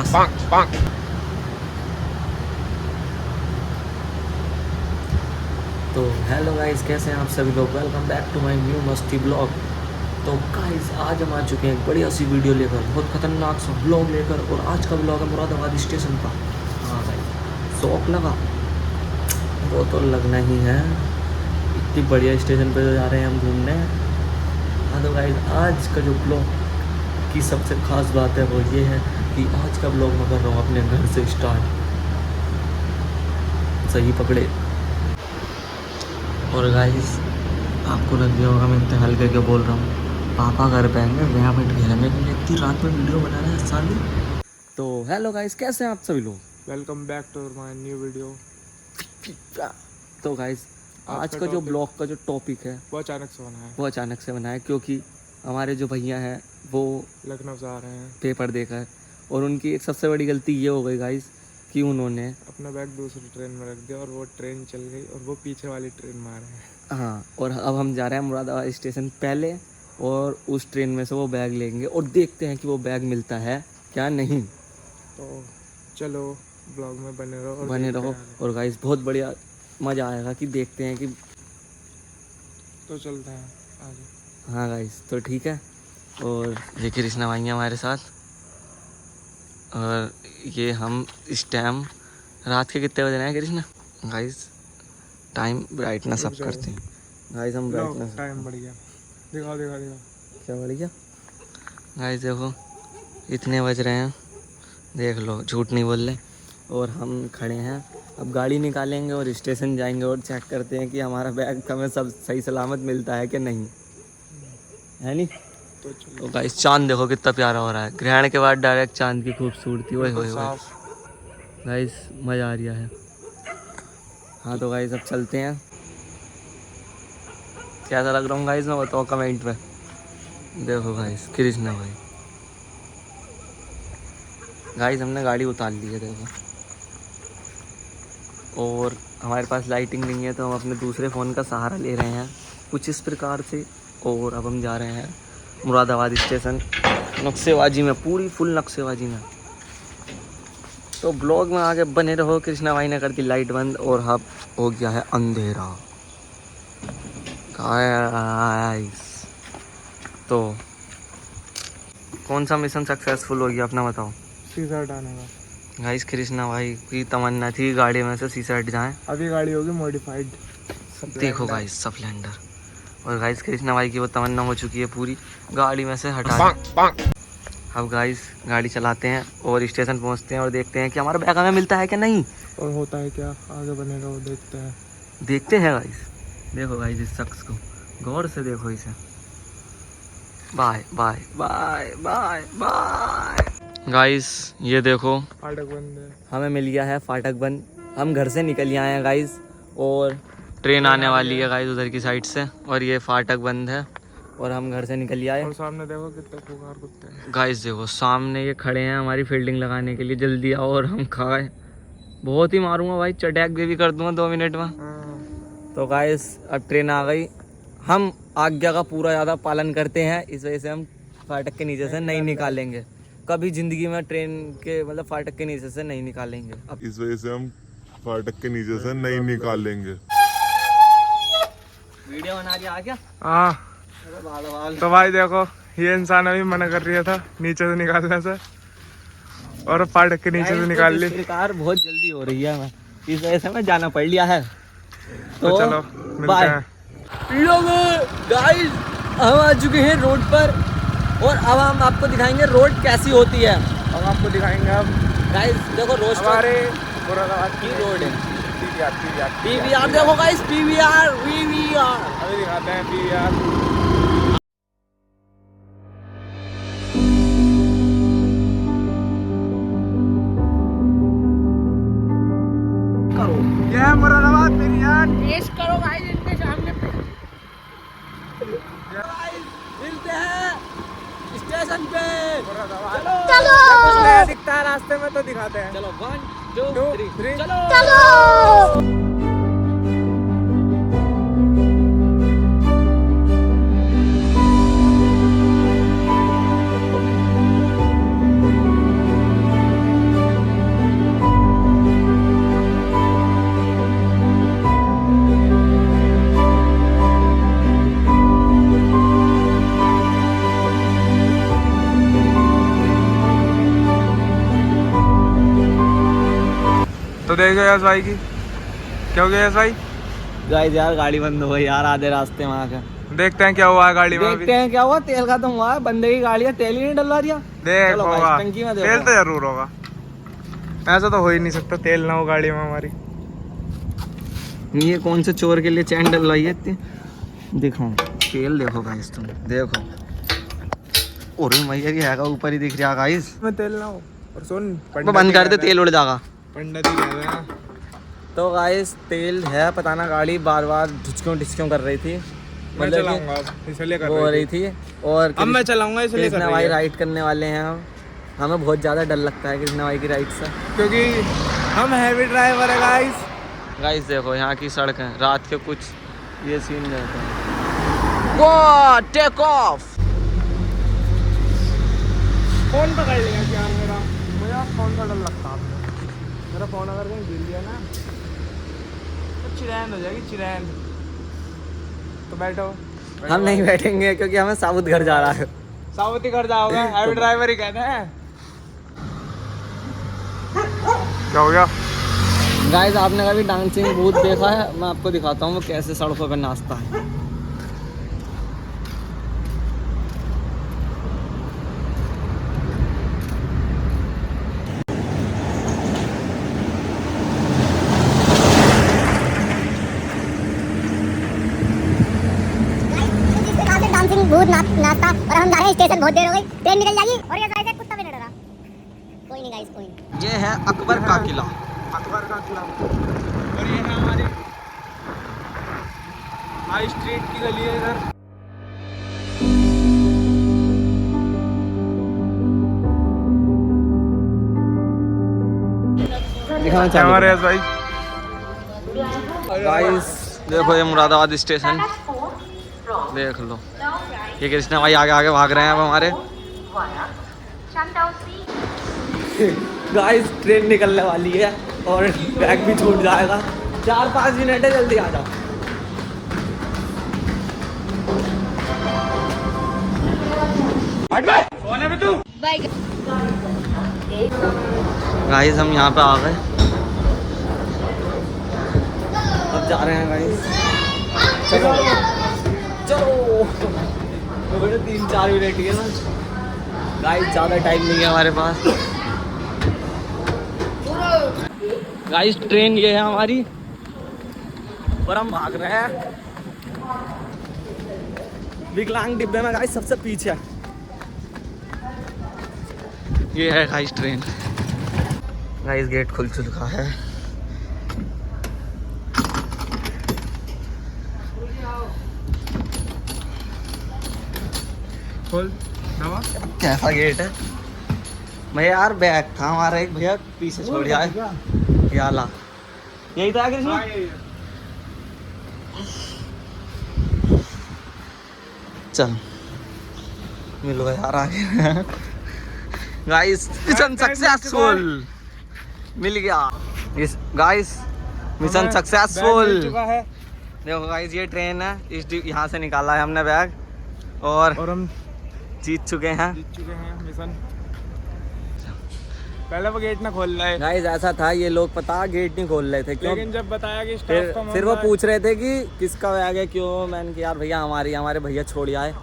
तो hello guys, कैसे हैं आप सभी लोग। Welcome back to my new masti blog. तो गाइस आज हम आ चुके हैं एक बढ़िया सी वीडियो लेकर, बहुत ख़तरनाक सा ब्लॉग लेकर। और आज का ब्लॉग है मुरादाबाद स्टेशन का। हाँ भाई, शौक लगा वो तो लगना ही है, इतनी बढ़िया स्टेशन पे जा रहे हैं हम घूमने। हाँ तो गाइस आज का जो ब्लॉग की सबसे ख़ास बात है वो ये है कि आज का ब्लॉग मैं कर रहा हूँ अपने घर से स्टार्ट। सही पकड़े। और गाइस आपको लग गया होगा मैं इतने हल्के के बोल रहा हूँ, पापा घर पे आएंगे वहाँ बैठ के हमें इतनी रात में वीडियो बना रहे हैं साली। तो हेलो गाइस, कैसे हैं आप सभी लोग। Welcome back to my new video. तो गाइस आज का जो ब्लॉग का जो टॉपिक है वो अचानक से बना है। वो अचानक से बना है क्योंकि हमारे जो भैया हैं वो लखनऊ से आ रहे हैं पेपर देकर, और उनकी एक सबसे बड़ी गलती ये हो गई गाइस कि उन्होंने अपना बैग दूसरी ट्रेन में रख दिया और वो ट्रेन चल गई और वो पीछे वाली ट्रेन में आ रहे हैं। हाँ, और अब हम जा रहे हैं मुरादाबाद स्टेशन पहले, और उस ट्रेन में से वो बैग लेंगे और देखते हैं कि वो बैग मिलता है क्या नहीं। तो चलो ब्लॉग में बने रहो और गाइस बहुत बढ़िया मज़ा आएगा कि देखते हैं कि। तो चलते हैं आगे। हाँ गाइस तो ठीक है। और ये कृष्णा भाई हैं हमारे साथ, और ये हम इस टाइम रात के कितने बजे रहे हैं Krishna. Guys time brightness up करते हैं। गाइस हम ब्राइटनेस टाइम बढ़ गया। दिखाओ दिखाओ दिखाओ क्या बढ़ गया। गाइस देखो इतने बज रहे हैं, देख लो झूठ नहीं बोल रहे। और हम खड़े हैं, अब गाड़ी निकालेंगे और स्टेशन जाएंगे और चेक करते हैं कि हमारा बैग हमें सब सही सलामत मिलता है कि नहीं, है नहीं। तो गाइस चांद देखो कितना प्यारा हो रहा है, ग्रहण के बाद डायरेक्ट चांद की खूबसूरती। ओए होए होए गाइस मज़ा आ रहा है। हाँ तो गाइस अब चलते हैं। कैसा लग रहा हूँ गाइस मैं बताओ कमेंट में। देखो गाइस कृष्णा भाई, गाइस हमने गाड़ी उतार ली है देखो, और हमारे पास लाइटिंग नहीं है तो हम अपने दूसरे फ़ोन का सहारा ले रहे हैं कुछ इस प्रकार से। और अब हम जा रहे हैं मुरादाबाद स्टेशन, नक्शेबाजी में, पूरी फुल नक्शेबाजी में। तो ब्लॉग में आगे बने रहो। कृष्णा भाई ने कर दी लाइट बंद और अब हो गया है अंधेरा गाइस। तो कौन सा मिशन सक्सेसफुल हो गया अपना बताओ। शीशा हटाने का। गाइस कृष्णा भाई की तमन्ना थी गाड़ी में से शीशा हट जाए। अभी गाड़ी होगी मॉडिफाइड। देखो गाइस स्प्लेंडर, और गाइस कृष्णा भाई की वो तमन्ना हो चुकी है पूरी, गाड़ी में से हटा। अब गाइस गाड़ी चलाते हैं और स्टेशन पहुंचते हैं और देखते हैं कि हमारा बैग हमें मिलता है कि नहीं। और होता है क्या आगे बनेगा वो देखते हैं गाइस। देखो गाइस इस शख्स को गौर से देखो इसे। Bye bye bye bye bye. Guys ये देखो फाटक बंद है। हमें मिल गया है फाटक बंद। हम घर से निकल आए हैं गाइस और ट्रेन आने वाली है गाइस उधर की साइड से, और ये फाटक बंद है और हम घर से निकल आए। और सामने देखो कितने खुखार कुत्ते हैं। गाइस देखो सामने ये खड़े हैं हमारी फील्डिंग लगाने के लिए, जल्दी आओ और हम खाए। बहुत ही मारूंगा भाई, चटैक भी कर दूंगा 2 मिनट में। तो गाइस अब ट्रेन आ गई। हम आज्ञा का पूरा ज़्यादा पालन करते हैं, इस वजह से हम फाटक के नीचे से नहीं निकालेंगे कभी ज़िंदगी में। ट्रेन के मतलब फाटक के नीचे से नहीं निकालेंगे अब, इस वजह से हम फाटक के नीचे से नहीं निकालेंगे। वीडियो बना रही आ क्या। हाँ तो भाई देखो ये इंसान अभी मना कर रहा था नीचे से निकालने से, और फाटक के नीचे से निकाल ली। कार बहुत जल्दी हो रही है, मैं इस वजह से मैं जाना पड़ लिया है। तो चलो मिलते हैं। लोग गाइस हम आ चुके हैं रोड पर, और अब हम आपको दिखाएंगे रोड कैसी होती है। अब आपको दिखाएंगे। अब गाइस देखो रोड हमारे मुरादाबाद की रोड है। पीवीआर देखो गाइस पीवीआर अभी दिखाते हैं पीवीआर। ये है मुरादाबाद पीवीआर। पेश करो गाइस इनके सामने पे। मिलते हैं स्टेशन पे। चलो कुछ नया दिखता है रास्ते में तो दिखाते हैं। चलो 1 2 3 चलो। तो देखो यस भाई की क्या हो गया यस भाई? गाइस यार गाड़ी बंद हो गई यार आधे रास्ते में आकर। देखते हैं क्या हुआ है गाड़ी में अभी। देखते हैं क्या हुआ। तेल खत्म हुआ है, बंदे की गाड़ी है, तेल ही नहीं डलवा दिया। देख चलो होगा, गाइस, टंकी में देखो। तेल तो जरूर होगा, ऐसा तो हो ही नहीं सकता तेल ना हो गाड़ी में हमारी। ये कौन से चोर के लिए चैन डलवाई है इतनी? देखो तेल देखो गाइस, तुम देखो। और भैया की हैगा ऊपर ही दिख रहा गाइस। में तेल ना हो। और सुन बंद कर दे, तेल उड़ जाएगा। पंडित ही कह रहे हैं। तो गाइस तेल है, पता ना गाड़ी बार बार ढिचक्यों कर रही थी, मैं मतलब चलाऊंगा अब, इसलिए कर वो हो रही थी। और अब मैं चलाऊंगा इसलिए कर कृष्णा रही भाई है। राइड करने वाले हैं हम। हमें बहुत ज़्यादा डर लगता है कृष्णा भाई की राइड से, क्योंकि हम हैवी ड्राइवर है गाइस। गाइस देखो यहाँ की सड़क है, रात के कुछ ये सीन रहता है। वो टेक ऑफ। फोन पकड़ लिया क्या मेरा? मुझे फोन का डर लगता है। मेरा फोन अगर कहीं गिर गया ना तो चिरैन हो जाएगी, चिरैन। तो बैठो। हम नहीं बैठेंगे क्योंकि हमें साबुत घर जा रहा है। सावती घर जाओगे, हैवी ड्राइवर ही कहते हैं। क्या हो गया? गाइस आपने कभी डांसिंग बूथ देखा है? मैं आपको दिखाता हूँ वो कैसे सड़कों पर नाचता है। डांसिंग भूत नाचता और हम जा रहे हैं स्टेशन। बहुत देर हो गई, ट्रेन निकल जाएगी और ये गाइस कुत्ता भी नहीं डरा। कोई नहीं गाइस, कोई नहीं। ये है अकबर का किला। अकबर का किला। और ये है हमारी हाई स्ट्रीट की गली है इधर। दिखाना हमारे चाहूँ यस भाई। गाइस देखो ये मुरादाबाद स्टेशन देख लो। ये कृष्णा भाई आगे आगे भाग रहे हैं अब हमारे। गाइस ट्रेन निकलने वाली है और बैग भी छूट जाएगा। 4-5 मिनट है, जल्दी आ जाओ। गाइस हम यहाँ पे आ गए, अब जा रहे हैं गाइस। चलो चलो, 3-4 मिनट ही है ना गाइस, ज़्यादा टाइम नहीं है हमारे पास। गाइस ट्रेन ये है हमारी और हम भाग रहे हैं विकलांग डिब्बे में गाइस, सबसे पीछे। ये है गाइस ट्रेन। गाइस गेट खुल चुका है। खोल नवा। कैसा गेट है भैया? यार बैग था हमारा एक, भैया पीछे छोड़ जाए। याला यही था कृष्ण। हाँ, यही है। चल मिलो यार आगे। गाइस मिशन सक्सेसफुल, मिल गया इस गाइस, मिशन हमें बैग सक्सेसफुल। मिल चुका है देखो गाइस ये ट्रेन है, इस यहाँ से निकाला है हमने बैग और और हम जीत चुके हैं। जीत चुके हैं मिशन। पहले वो गेट ना खोल रहे, गाइस ऐसा था, ये लोग पता गेट नहीं खोल रहे थे क्यों। लेकिन जब बताया कि फिर स्टाफ का फिर वो मामला है, पूछ रहे थे कि किसका बैग है क्यों। मैंने कहा यार भैया हमारे भैया छोड़ आए।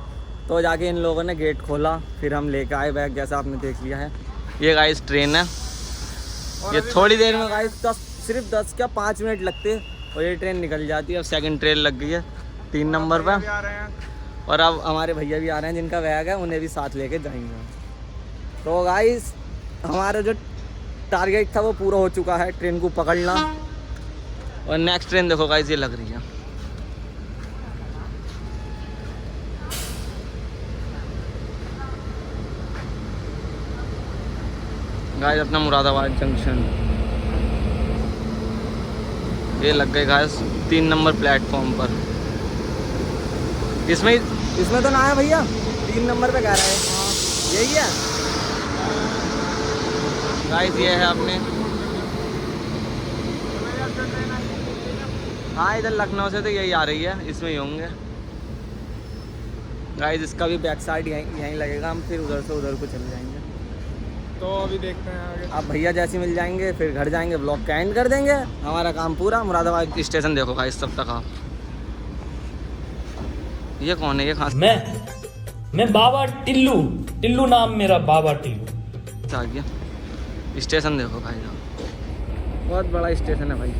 तो जाके इन लोगों ने गेट खोला, फिर हम लेके आए बैग, जैसा आपने देख लिया है। ये गाइस ट्रेन है, ये थोड़ी देर में गाइस सिर्फ 10 क्या 5 मिनट लगते और ये ट्रेन निकल जाती है। अब सेकंड ट्रेन लग गई है 3 नंबर भी पे आ रहे हैं। और अब हमारे भैया भी आ रहे हैं जिनका बैग है, उन्हें भी साथ लेके जाएंगे। तो गाइस हमारा जो टारगेट था वो पूरा हो चुका है, ट्रेन को पकड़ना। और नेक्स्ट ट्रेन देखो गाइस ये लग रही है। गाइस अपना मुरादाबाद जंक्शन ये लग गए गाइस 3 नंबर प्लेटफॉर्म पर। इसमें तो ना है भैया, 3 नंबर पे कह रहा है। यही है गाइस, ये है अपने। हाँ इधर लखनऊ से तो यही आ रही है, इसमें ही होंगे गाइस। इसका भी बैक साइड यहीं लगेगा, हम फिर उधर से उधर को चले जाएंगे। तो अभी देखते हैं आगे। अब भैया जैसे मिल जाएंगे फिर घर जाएंगे, व्लॉग का एंड कर देंगे, हमारा काम पूरा। मुरादाबाद स्टेशन देखो गाइस तब तक आप। ये कौन है? ये खास मैं बाबा टिल्लू, टिल्लू नाम मेरा, बाबा टिल्लू। आ गया। स्टेशन देखो भाई, बहुत बड़ा स्टेशन है भाई।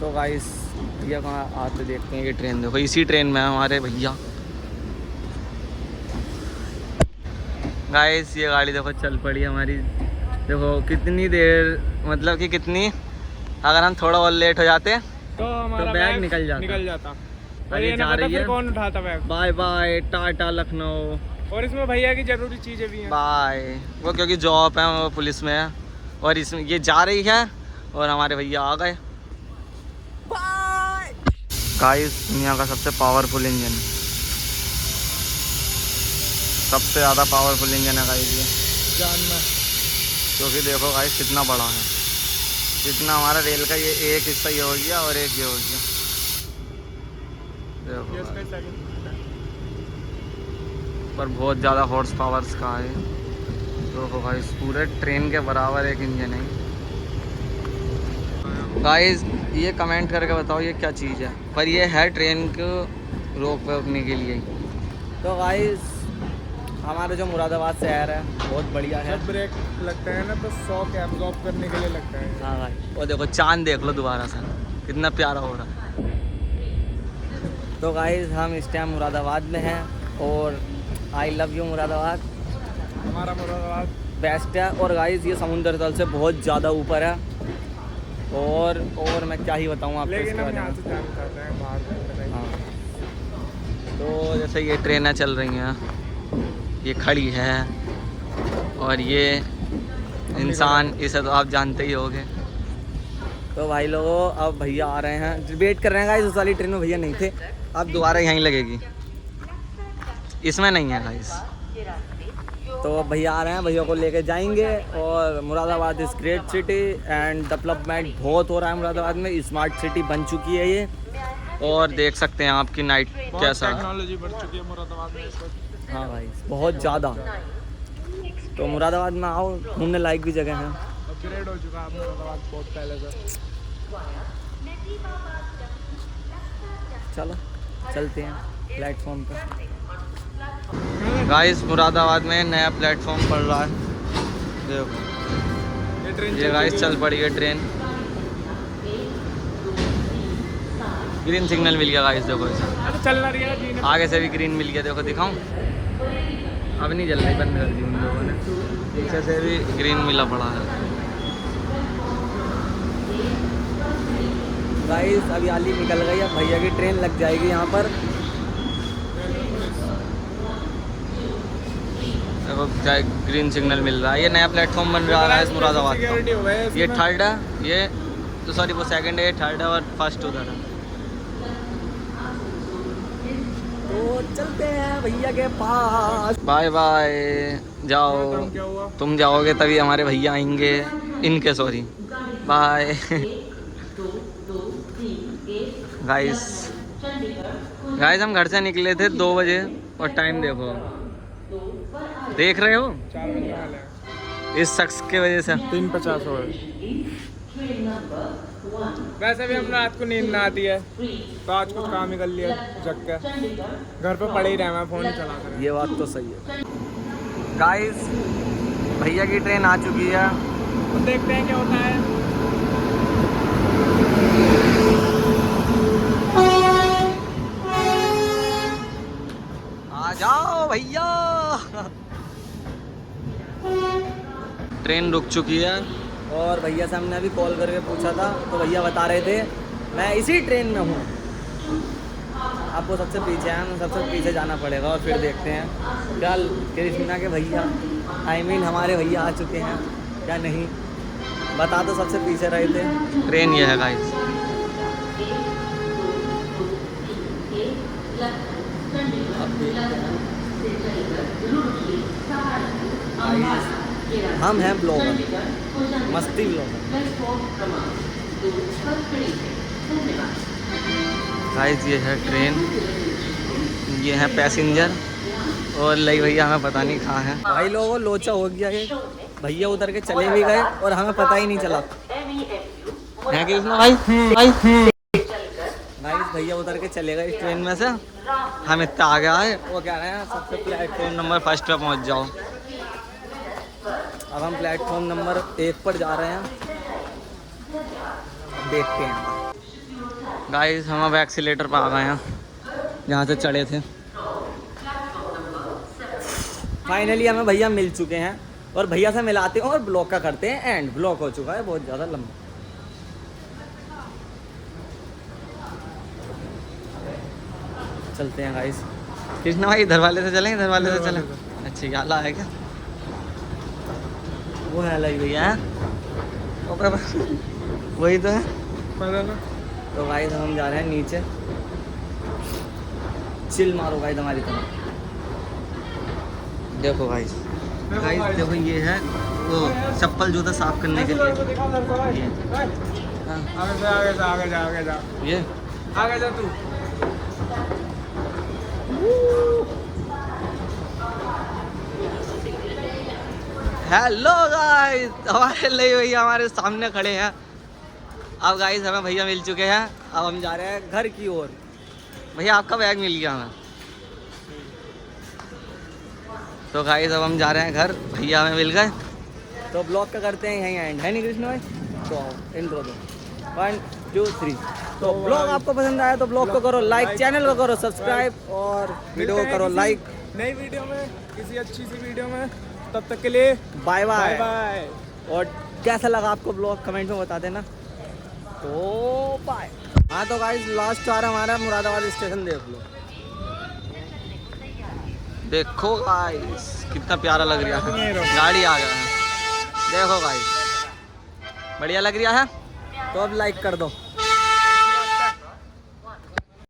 तो गाइस भैया कहाँ आते देखते हैं। ये ट्रेन देखो, इसी ट्रेन में है हमारे भैया। गाइस ये गाड़ी देखो चल पड़ी हमारी। देखो कितनी देर, मतलब कि कितनी, अगर हम थोड़ा और लेट हो जाते तो हमारा बैग निकल जाता। और अरे ये जा ना पता रही फिर है। कौन उठाता bag. Bye bye tata Lucknow और इसमें भैया की जरूरी चीजें भी हैं। बाय। वो क्योंकि जॉब है, वो पुलिस में है, और इसमें ये जा रही है और हमारे भैया आ गए। बाय। गाइस दुनिया का सबसे पावरफुल इंजन, सबसे ज़्यादा पावरफुल इंजन है गाइस ये, जानना। क्योंकि देखो गाइस कितना बड़ा है, जितना हमारा रेल का ये एक हिस्सा ये हो गया और एक ये हो गया। देखो ये इसका गाइस, सेकंड है। पर बहुत ज़्यादा हॉर्स पावर्स का है। देखो गाइस पूरे ट्रेन के बराबर एक इंजन है। गाइस ये कमेंट करके बताओ ये क्या चीज़ है, पर ये है ट्रेन को रोकने के लिए। तो गाइस हमारा जो मुरादाबाद शहर है बहुत बढ़िया है। जब ब्रेक लगता है ना तो शॉक एब्जॉर्ब करने के लिए लगता है। हाँ भाई, और देखो चांद देख लो दोबारा से कितना प्यारा हो रहा है। तो गाइस हम इस टाइम मुरादाबाद में हैं और आई लव यू मुरादाबाद, हमारा मुरादाबाद बेस्ट है। और गाइस ये समुद्र तल से बहुत ज़्यादा ऊपर है, और मैं क्या ही बताऊँ आपको लेकिन इसके हम बारे यहाँ में। से जाना चाहते हैं बाहर। हाँ तो जैसे ये ट्रेनें चल रही हैं, ये खड़ी है, और ये इंसान, इसे तो आप जानते ही होंगे। तो भाई लोगों अब भैया आ रहे हैं, वेट कर रहे हैं गाइस। उस वाली ट्रेन में भैया नहीं थे, अब दोबारा यहीं लगेगी, इसमें नहीं है गाइस। तो अब भैया आ रहे हैं, भैया को लेके जाएंगे। और Moradabad is great city and development बहुत हो रहा है मुरादाबाद में, स्मार्ट सिटी बन चुकी है ये। और देख सकते हैं आपकी नाइट कैसा है। टेक्नोलॉजी बढ़ चुकी है मुरादाबाद में इस वक्त। हाँ भाई बहुत ज़्यादा। तो मुरादाबाद में आओ, घूमने लायक भी जगह है। अपग्रेड हो चुका है मुरादाबाद बहुत पहले से। चलो चलते हैं प्लेटफॉर्म पर। गाइस मुरादाबाद में नया प्लेटफॉर्म पड़ रहा है, देखो ये ट्रेन ये गाइस चल पड़ी है ट्रेन। ग्रीन सिग्नल मिल गया गाइस, देखो इसे चल ना रही है जी ने। आगे से भी ग्रीन मिल गया, देखो दिखाऊं, अब नहीं जल रही, बंद कर दी उन लोगों ने। पीछे से भी ग्रीन मिला पड़ा है। गाइस अभी आली निकल गई, अब भैया की ट्रेन लग जाएगी यहाँ पर। देखो ग्रीन सिग्नल मिल रहा है, ये नया प्लेटफॉर्म बन रहा है इस मुरादाबाद सिक्योरिटी हो का। गई है ये इसमें। थर्ड है, ये तो सॉरी वो सेकंड है, ये थर्ड है और फर्स्ट उधर है। तो चलते हैं भैया के पास। बाय बाय, जाओ क्या हुआ? तुम जाओगे तभी हमारे भैया आएंगे, इनके सॉरी। बाय गाइस हम घर से निकले थे 2 बजे और टाइम देखो, देख रहे हो 4 बजने वाले हैं। इस शख्स के वजह से। 3:50 हो गए। वैसे भी हम रात को नींद ना आती है तो आज कुछ काम ही कर लिया जग के, घर पे पड़े ही रहे, मैं फ़ोन ही चला कर। ये बात तो सही है। गाइस भैया की ट्रेन आ चुकी है, तो देखते हैं क्या होता है। आ जाओ भैया। ट्रेन रुक चुकी है और भैया से हमने अभी कॉल करके पूछा था तो भैया बता रहे थे मैं इसी ट्रेन में हूँ। आपको सबसे पीछे है, हमें सबसे पीछे जाना पड़ेगा और फिर देखते हैं क्या कृष्णा के भैया हमारे भैया आ चुके हैं क्या नहीं। बता तो सबसे पीछे रहे थे। ट्रेन ये है गाइस। हम हैं ब्लॉगर, मस्ती ब्लॉगर। गाइस ये है ट्रेन, ये है पैसेंजर और लई भैया हमें पता नहीं कहाँ है। भाई लोगों लोचा हो गया है, भैया उतर के चले भी गए और हमें पता ही नहीं चला है कि इसमें भाई भैया उतर के चले गए इस ट्रेन में से। हम इतना आ गया है, वो कह रहे हैं सबसे प्लेटफॉर्म नंबर 1 पे पहुंच जाओ। अब हम प्लेटफॉर्म नंबर 1 पर जा रहे हैं, देखते हैं। गाइस हम अब एक्सीलेटर पर आ गए हैं जहाँ से चढ़े थे। फाइनली हमें भैया मिल चुके हैं और भैया से मिलाते हैं और ब्लॉक का करते हैं एंड। ब्लॉक हो चुका है बहुत ज़्यादा लंबा। चलते हैं गाइस। कृष्णा भाई इधर वाले से चलें, इधर वाले से चलें। अच्छा याला है क्या? वो है लग भैया वही तो है। तो गाइस हम जा रहे हैं नीचे। चिल मारो गाइस हमारी तरफ। देखो गाइस देखो ये है वो चप्पल जूता साफ करने के लिए। ये आगे जा तू। हेलो गाइस, हमारे लिए भैया हमारे सामने खड़े हैं। अब गाइस हमें भैया मिल चुके हैं। अब हम जा रहे हैं घर की ओर। भैया आपका बैग मिल गया हमें। तो गाइस अब हम जा रहे हैं घर, भैया हमें मिल गए। तो ब्लॉग का करते हैं यहीं एंड, है नहीं कृष्ण भाई? तो इंट्रो दो 1 2 3। तो ब्लॉग आपको पसंद आया तो ब्लॉग को करो लाइक, चैनल को करो सब्सक्राइब और वीडियो को करो लाइक। नई वीडियो में, किसी अच्छी सी वीडियो में, तब तक के लिए बाय बाय बाय। बाय। और कैसा लगा आपको ब्लॉग कमेंट में बता देना। तो बाय। हाँ तो गाइस लास्ट आ रहा हमारा मुरादाबाद स्टेशन, देख लो। देखो गाइस कितना प्यारा लग रहा है, गाड़ी आ गया है। देखो गाइस बढ़िया लग रहा है। तो अब लाइक कर दो।